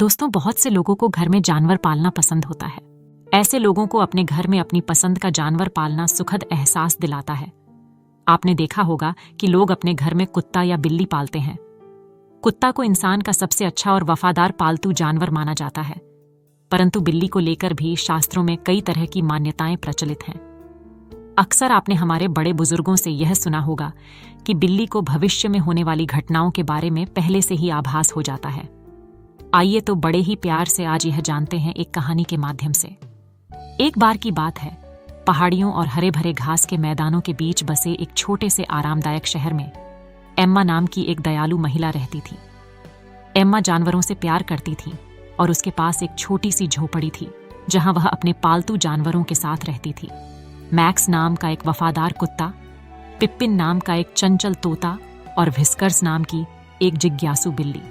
दोस्तों, बहुत से लोगों को घर में जानवर पालना पसंद होता है। ऐसे लोगों को अपने घर में अपनी पसंद का जानवर पालना सुखद एहसास दिलाता है। आपने देखा होगा कि लोग अपने घर में कुत्ता या बिल्ली पालते हैं। कुत्ता को इंसान का सबसे अच्छा और वफादार पालतू जानवर माना जाता है, परंतु बिल्ली को लेकर भी शास्त्रों में कई तरह की मान्यताएं प्रचलित हैं। अक्सर आपने हमारे बड़े बुजुर्गों से यह सुना होगा कि बिल्ली को भविष्य में होने वाली घटनाओं के बारे में पहले से ही आभास हो जाता है। आइए तो बड़े ही प्यार से आज यह जानते हैं एक कहानी के माध्यम से। एक बार की बात है, पहाड़ियों और हरे भरे घास के मैदानों के बीच बसे एक छोटे से आरामदायक शहर में एम्मा नाम की एक दयालु महिला रहती थी। एम्मा जानवरों से प्यार करती थी और उसके पास एक छोटी सी झोपड़ी थी जहां वह अपने पालतू जानवरों के साथ रहती थी। मैक्स नाम का एक वफादार कुत्ता, पिप्पिन नाम का एक चंचल तोता और व्हिस्कर्स नाम की एक जिज्ञासु बिल्ली।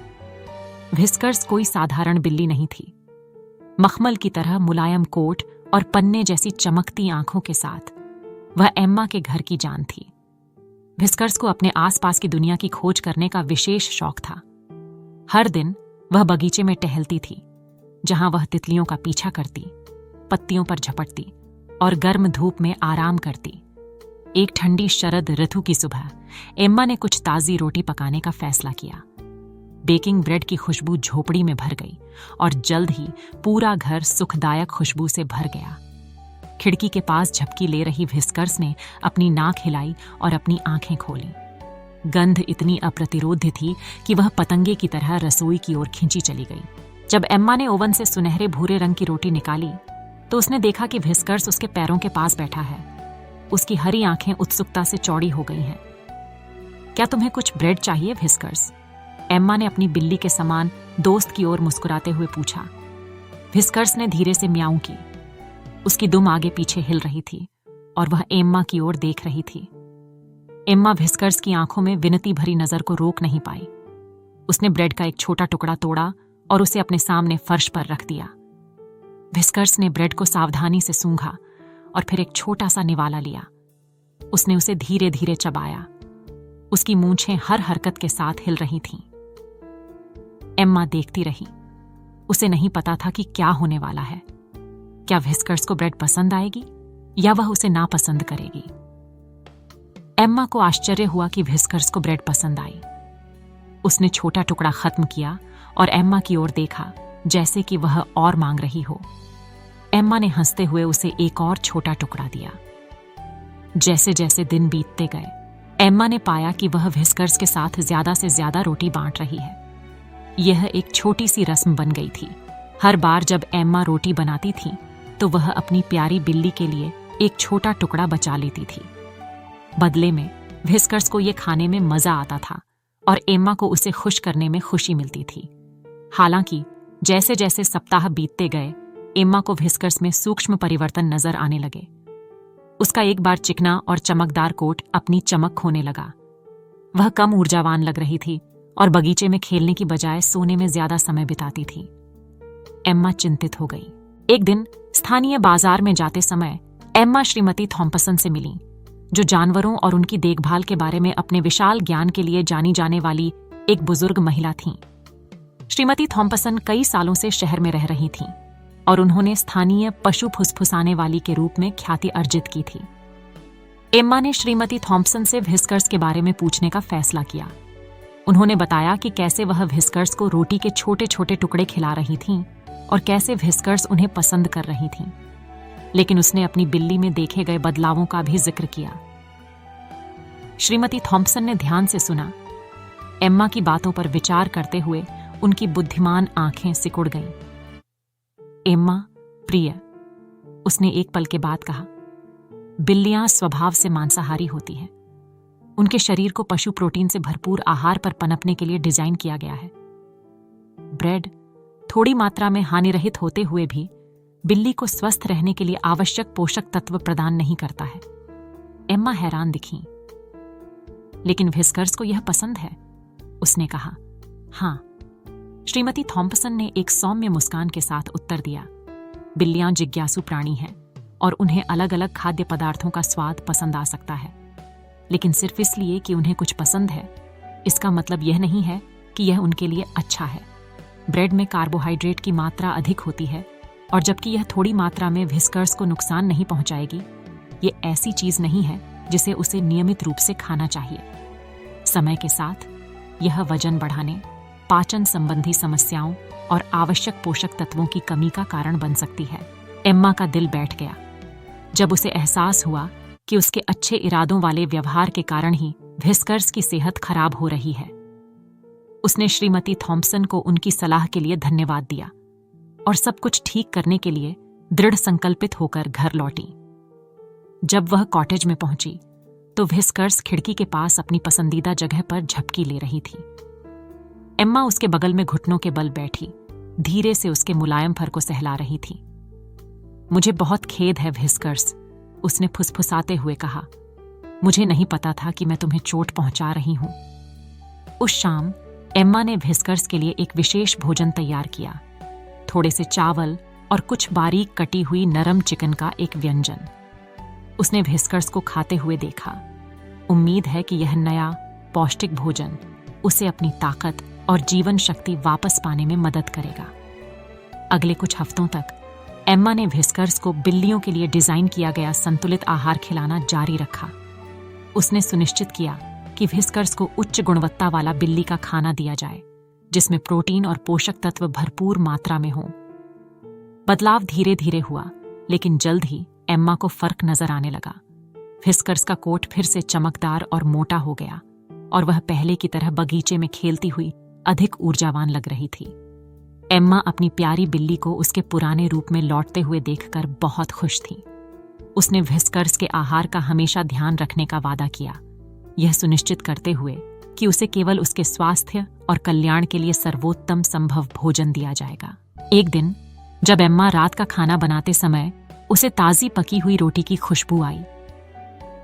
व्हिस्कर्स कोई साधारण बिल्ली नहीं थी। मखमल की तरह मुलायम कोट और पन्ने जैसी चमकती आंखों के साथ वह एम्मा के घर की जान थी। व्हिस्कर्स को अपने आसपास की दुनिया की खोज करने का विशेष शौक था। हर दिन वह बगीचे में टहलती थी, जहां वह तितलियों का पीछा करती, पत्तियों पर झपटती और गर्म धूप में आराम करती। एक ठंडी शरद ऋतु की सुबह एम्मा ने कुछ ताजी रोटी पकाने का फैसला किया। बेकिंग ब्रेड की खुशबू झोपड़ी में भर गई और जल्द ही पूरा घर सुखदायक खुशबू से भर गया। खिड़की के पास झपकी ले रही व्हिस्कर्स ने अपनी नाक हिलाई और अपनी आंखें खोलीं। गंध इतनी अप्रतिरोध्य थी कि वह पतंगे की तरह रसोई की ओर खींची चली गई। जब एम्मा ने ओवन से सुनहरे भूरे रंग की रोटी निकाली तो उसने देखा कि व्हिस्कर्स उसके पैरों के पास बैठा है। उसकी हरी आंखें उत्सुकता से चौड़ी हो गई हैं। क्या तुम्हें कुछ ब्रेड चाहिए, व्हिस्कर्स? एम्मा ने अपनी बिल्ली के समान दोस्त की ओर मुस्कुराते हुए पूछा। व्हिस्कर्स ने धीरे से म्याऊं की। उसकी दुम आगे पीछे हिल रही थी और वह एम्मा की ओर देख रही थी। एम्मा व्हिस्कर्स की आंखों में विनती भरी नजर को रोक नहीं पाई। उसने ब्रेड का एक छोटा टुकड़ा तोड़ा और उसे अपने सामने फर्श पर रख दिया। व्हिस्कर्स ने ब्रेड को सावधानी से सूंघा और फिर एक छोटा सा निवाला लिया। उसने उसे धीरे धीरे चबाया। उसकी मूंछें हर हरकत के साथ हिल रही थीं। एम्मा देखती रही। उसे नहीं पता था कि क्या होने वाला है। क्या व्हिस्कर्स को ब्रेड पसंद आएगी या वह उसे नापसंद करेगी? एम्मा को आश्चर्य हुआ कि व्हिस्कर्स को ब्रेड पसंद आई। उसने छोटा टुकड़ा खत्म किया और एम्मा की ओर देखा, जैसे कि वह और मांग रही हो। एम्मा ने हंसते हुए उसे एक और छोटा टुकड़ा दिया। जैसे जैसे दिन बीतते गए, एम्मा ने पाया कि वह व्हिस्कर्स के साथ ज्यादा से ज्यादा रोटी बांट रही है। यह एक छोटी सी रस्म बन गई थी। हर बार जब एम्मा रोटी बनाती थी तो वह अपनी प्यारी बिल्ली के लिए एक छोटा टुकड़ा बचा लेती थी। बदले में व्हिस्कर्स को यह खाने में मजा आता था और एम्मा को उसे खुश करने में खुशी मिलती थी। हालांकि जैसे जैसे सप्ताह बीतते गए, एम्मा को व्हिस्कर्स में सूक्ष्म परिवर्तन नजर आने लगे। उसका एक बार चिकना और चमकदार कोट अपनी चमक खोने लगा। वह कम ऊर्जावान लग रही थी और बगीचे में खेलने की बजाय सोने में ज्यादा समय बिताती थी। एम्मा चिंतित हो गई। एक दिन स्थानीय बाजार में जाते समय एम्मा श्रीमती थॉम्पसन से मिली, जो जानवरों और उनकी देखभाल के बारे में अपने विशाल ज्ञान के लिए जानी जाने वाली एक बुजुर्ग महिला थीं। श्रीमती थॉम्पसन कई सालों से शहर में रह रही थीं और उन्होंने स्थानीय पशु फुसफुसाने वाली के रूप में ख्याति अर्जित की थी। एम्मा ने श्रीमती थॉम्पसन से व्हिस्कर्स के बारे में पूछने का फैसला किया। उन्होंने बताया कि कैसे वह व्हिस्कर्स को रोटी के छोटे छोटे टुकड़े खिला रही थीं और कैसे व्हिस्कर्स उन्हें पसंद कर रही थीं। लेकिन उसने अपनी बिल्ली में देखे गए बदलावों का भी जिक्र किया। श्रीमती थॉम्पसन ने ध्यान से सुना। एम्मा की बातों पर विचार करते हुए उनकी बुद्धिमान आंखें सिकुड़ गईं। एम्मा प्रिय, उसने एक पल के बाद कहा, बिल्लियां स्वभाव से मांसाहारी होती हैं। उनके शरीर को पशु प्रोटीन से भरपूर आहार पर पनपने के लिए डिजाइन किया गया है। ब्रेड थोड़ी मात्रा में हानिरहित होते हुए भी बिल्ली को स्वस्थ रहने के लिए आवश्यक पोषक तत्व प्रदान नहीं करता है। एम्मा हैरान दिखी। लेकिन व्हिस्कर्स को यह पसंद है, उसने कहा। हां, श्रीमती थॉम्पसन ने एक सौम्य मुस्कान के साथ उत्तर दिया। बिल्लियां जिज्ञासु प्राणी हैं और उन्हें अलग अलग खाद्य पदार्थों का स्वाद पसंद आ सकता है, लेकिन सिर्फ इसलिए कि उन्हें कुछ पसंद है, इसका मतलब यह नहीं है कि यह उनके लिए अच्छा है। ब्रेड में कार्बोहाइड्रेट की मात्रा अधिक होती है, और जबकि यह थोड़ी मात्रा में व्हिस्कर्स को नुकसान नहीं पहुंचाएगी, ये ऐसी चीज नहीं है जिसे उसे नियमित रूप से खाना चाहिए। समय के साथ यह वजन बढ़ाने, पाचन संबंधी समस्याओं और आवश्यक पोषक तत्वों की कमी का कारण बन सकती है। एम्मा का दिल बैठ गया जब उसे एहसास हुआ कि उसके अच्छे इरादों वाले व्यवहार के कारण ही व्हिस्कर्स की सेहत खराब हो रही है। उसने श्रीमती थॉम्पसन को उनकी सलाह के लिए धन्यवाद दिया और सब कुछ ठीक करने के लिए दृढ़ संकल्पित होकर घर लौटी। जब वह कॉटेज में पहुंची तो व्हिस्कर्स खिड़की के पास अपनी पसंदीदा जगह पर झपकी ले रही थी। एम्मा उसके बगल में घुटनों के बल बैठी धीरे से उसके मुलायम फर को सहला रही थी। मुझे बहुत खेद है व्हिस्कर्स, उसने फुसफुसाते हुए कहा। मुझे नहीं पता था कि मैं तुम्हें चोट पहुंचा रही हूं। उस शाम एम्मा ने व्हिस्कर्स के लिए एक विशेष भोजन तैयार किया, थोड़े से चावल और कुछ बारीक कटी हुई नरम चिकन का एक व्यंजन। उसने व्हिस्कर्स को खाते हुए देखा। उम्मीद है कि यह नया पौष्टिक भोजन उसे अपनी ताकत और जीवन शक्ति वापस पाने में मदद करेगा। अगले कुछ हफ्तों तक एम्मा ने व्हिस्कर्स को बिल्लियों के लिए डिजाइन किया गया संतुलित आहार खिलाना जारी रखा। उसने सुनिश्चित किया कि व्हिस्कर्स को उच्च गुणवत्ता वाला बिल्ली का खाना दिया जाए, जिसमें प्रोटीन और पोषक तत्व भरपूर मात्रा में हों। बदलाव धीरे धीरे हुआ, लेकिन जल्द ही एम्मा को फर्क नजर आने लगा। व्हिस्कर्स का कोट फिर से चमकदार और मोटा हो गया और वह पहले की तरह बगीचे में खेलती हुई अधिक ऊर्जावान लग रही थी। एम्मा अपनी प्यारी बिल्ली को उसके पुराने रूप में लौटते हुए देखकर बहुत खुश थी। उसने व्हिस्कर्स के आहार का हमेशा ध्यान रखने का वादा किया, यह सुनिश्चित करते हुए कि उसे केवल उसके स्वास्थ्य और कल्याण के लिए सर्वोत्तम संभव भोजन दिया जाएगा। एक दिन जब एम्मा रात का खाना बनाते समय उसे ताजी पकी हुई रोटी की खुशबू आई।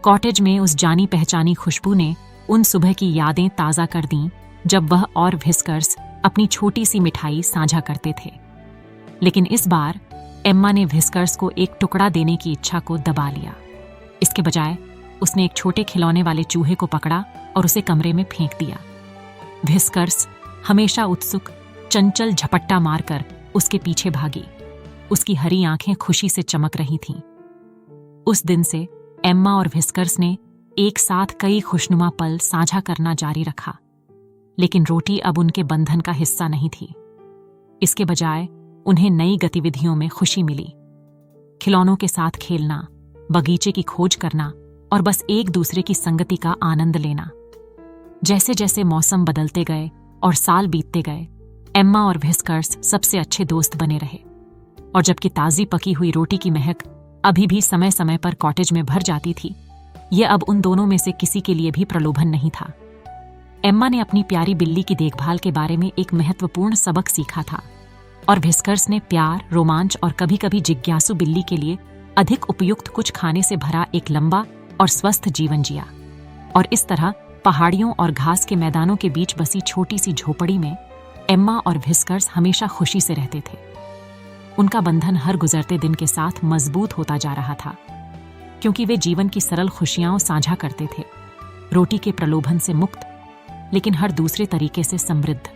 कॉटेज में उस जानी पहचानी खुशबू ने उन सुबह की यादें ताज़ा कर दीं जब वह और व्हिस्कर्स अपनी छोटी सी मिठाई साझा करते थे। लेकिन इस बार एम्मा ने व्हिस्कर्स को एक टुकड़ा देने की इच्छा को दबा लिया। इसके बजाय उसने एक छोटे खिलौने वाले चूहे को पकड़ा और उसे कमरे में फेंक दिया। व्हिस्कर्स हमेशा उत्सुक, चंचल झपट्टा मारकर उसके पीछे भागी। उसकी हरी आंखें खुशी से चमक रही थीं। उस दिन से एम्मा और व्हिस्कर्स ने एक साथ कई खुशनुमा पल साझा करना जारी रखा, लेकिन रोटी अब उनके बंधन का हिस्सा नहीं थी। इसके बजाय उन्हें नई गतिविधियों में खुशी मिली। खिलौनों के साथ खेलना, बगीचे की खोज करना और बस एक दूसरे की संगति का आनंद लेना। जैसे जैसे मौसम बदलते गए और साल बीतते गए, एम्मा और व्हिस्कर्स सबसे अच्छे दोस्त बने रहे। और जबकि ताजी पकी हुई रोटी की महक अभी भी समय समय पर कॉटेज में भर जाती थी, यह अब उन दोनों में से किसी के लिए भी प्रलोभन नहीं था। एम्मा ने अपनी प्यारी बिल्ली की देखभाल के बारे में एक महत्वपूर्ण सबक सीखा था, और व्हिस्कर्स ने प्यार, रोमांच और कभी-कभी जिज्ञासु बिल्ली के लिए अधिक उपयुक्त कुछ खाने से भरा एक लंबा और स्वस्थ जीवन जिया। और इस तरह पहाड़ियों और घास के मैदानों के बीच बसी छोटी सी झोपड़ी में एम्मा और व्हिस्कर्स हमेशा खुशी से रहते थे। उनका बंधन हर गुजरते दिन के साथ मजबूत होता जा रहा था, क्योंकि वे जीवन की सरल खुशियां साझा करते थे, रोटी के प्रलोभन से मुक्त, लेकिन हर दूसरे तरीके से समृद्ध।